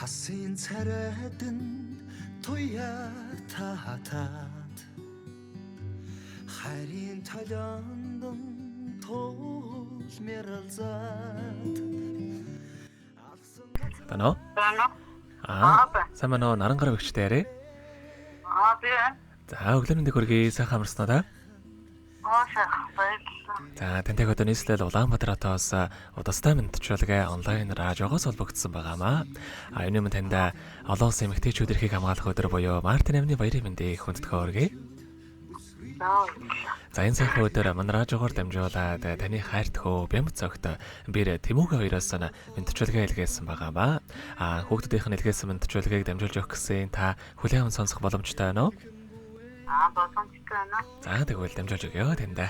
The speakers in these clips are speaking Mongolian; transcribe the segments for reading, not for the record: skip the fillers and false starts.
Хасын царайдан туяа татаад хайрын толиондон тулмэрэлзаад Тано? Сайн байна уу? Нарангар өгчтэй ярэ. Би. За, өглөө мэндийг хүргэе. Сайхан амарснаа да? Сайхан баярлалаа. За, тантай одоо нийслэл Улаанбаатар хотоос удастай мэдчилгээ онлайн радиогоос холбогдсон байгаамаа. Энэ юм танда олон улсын эмэгтэйчүүд эрхийг хамгаалах өдөр буюу Мартин амны баярын мэндийг хүндэтгэн хүргэе. За, энэ сайхан өдөр манай радиогоор дамжуулаад таны хайртхөө бямц цогт бэр Тэмүүг хоёроос мэдчилгээ илгээсэн байгаамаа. Хүүхдүүдийнх нь илгээсэн мэдчилгээг дамжуулж өгөх гэсэн та хүлээн аван сонсох боломжтой байна уу? Боломжтой байна. За, тэгвэл дамжуулж өгье тандаа.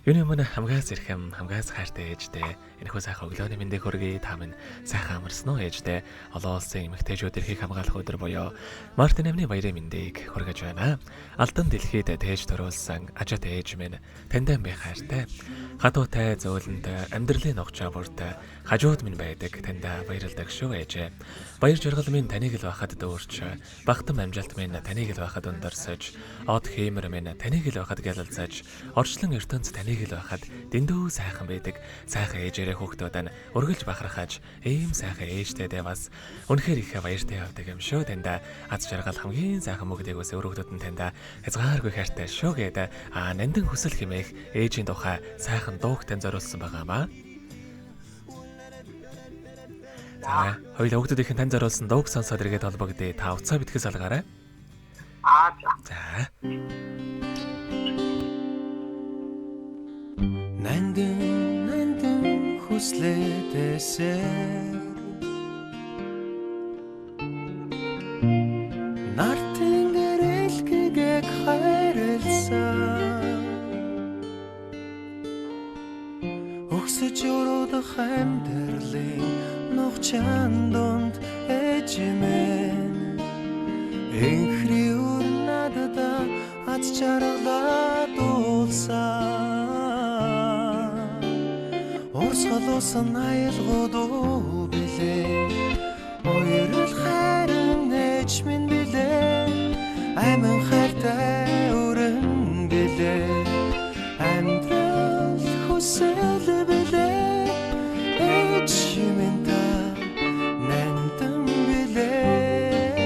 Юуны мөн хамгаас ирхэм хамгаас хайртай ээжтэй энэхүү сайхан өглөөний мэндийг хүргэе. Та минь сайхан амарсан уу ээжтэй? Олон улсын эмэгтэйчүүд эрхийг хамгаалах өдөр буюу Мартин амны баярын мэндийг хүргэж байна. Алдан дэлхийд тээж төрүүлсэн ажат ээж минь тантай би хайртай. Хадуутай зөөлөнтэй амьдралын ногчоо бүртэй хажууд минь байдаг таньда баярлалдаг шүү ээжээ. Баяр жаргал минь таныг л байхад дөөрч, багтан амжилт минь таныг л байхад өндарсаж, од хиймэр минь таныг л байхад гялалзаж, орчлон ертөнц таныг л байхад дэндүү сайхан байдаг. Сайхан ээжээрээ хүүхдүүд нь өргөлж бахархаж, ийм сайхан ээжтэйдээ бас үнэхээр их баяртай явдаг юм шүү. Таньда аз жаргал хамгийн сайхан мөгдөг ус өргөдүүд нь таньда хязгааргүй хайртай шүү гэдэг нандин хүсэл хэмээх ээжийн тухай сайхан дуугтэн зориулсан байгаамаа. За, хоёул хүүхдүүдийнхэн тань зориулсан дууг сонсоод иргэд холбогдъё. Та уцаа битгэс алгаарай. За. Нандин хүслээдээсээ Нартин гэрэлхийг хайрласан Өгсөж өрөдөх амьдралын нухчаан донд ээжимэн Энхри урнадада аз жаргалаа дуулсан Урсгалуусан аялгуудуу билээ Ойрол хайрын ээж минь билээ Айман хайртай өрөн билээ Амьдрал хүсэл билээ Ээж минь та нандин билээ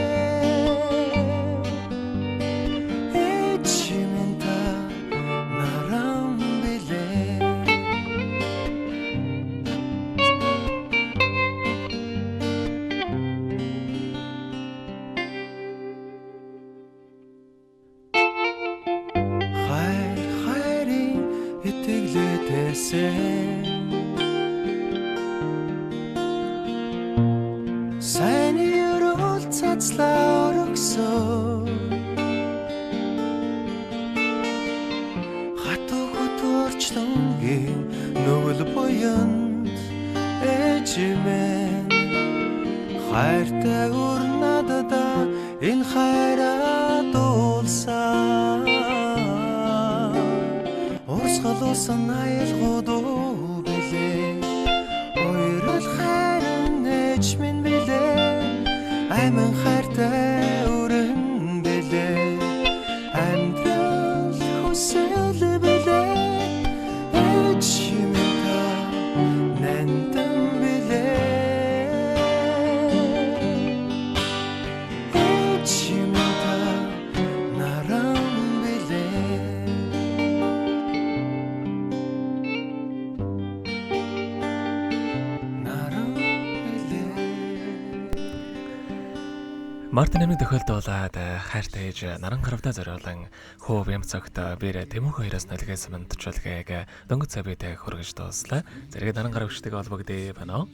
Ээж минь та наран билээ Хайрын итгэлээдээсээ Сайн өрөөл цацлаа өргөсөө Хатуу хөтөрчлөнгийн нүгэл буянд ээжимэн Хайртай урнадада энэ хайраа дуулсан Урсгалуусан аялгуудуу билээ Ойрол хайрын ээж минь билээ Айман хайртай өрөн билээ Амьдрал хүсэл билээ Ээж минь та нандин билээ Ээж минь та наран билээ Мартин амны тохиолдуулаад хайртай ээж Нарангаравдаа зориулан хөө бямц цогт бэр Тэмүүг хоёроос нэлгээсэн мэдчилгээг дөнгөж цаг биедээ хүргэж дууслаа. Зэрэг Нарангарав өгчтэйг холбогдъё байна уу?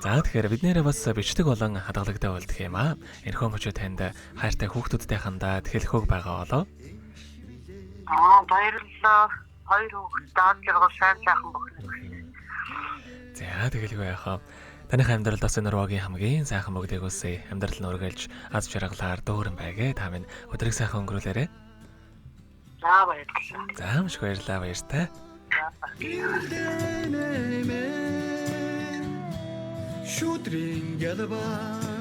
За, тэгэхээр бид нэрээ бас бичдэг болон хадгалагтай болдох юм аа. Энэхүү мөчөө танд хайртай хүүхдүүдтэй хандаад хэлэхөөг байгаа болоо. Баярлалаа. Хоёр хүүхэд дадлага сайхан бохно. За, тэгэлгүй яхаа. Таних амьдралд бас энэ урвагийн хамгийн сайхан мөгдөг үсээ амьдрал нь үргэлж аз жаргалаар дөөрөн байгээ. Та минь өдрийг сайхан өнгөрүүлээрэй. За баярлалаа. За маш баярлалаа баяртай. шүдрийн гэлбаа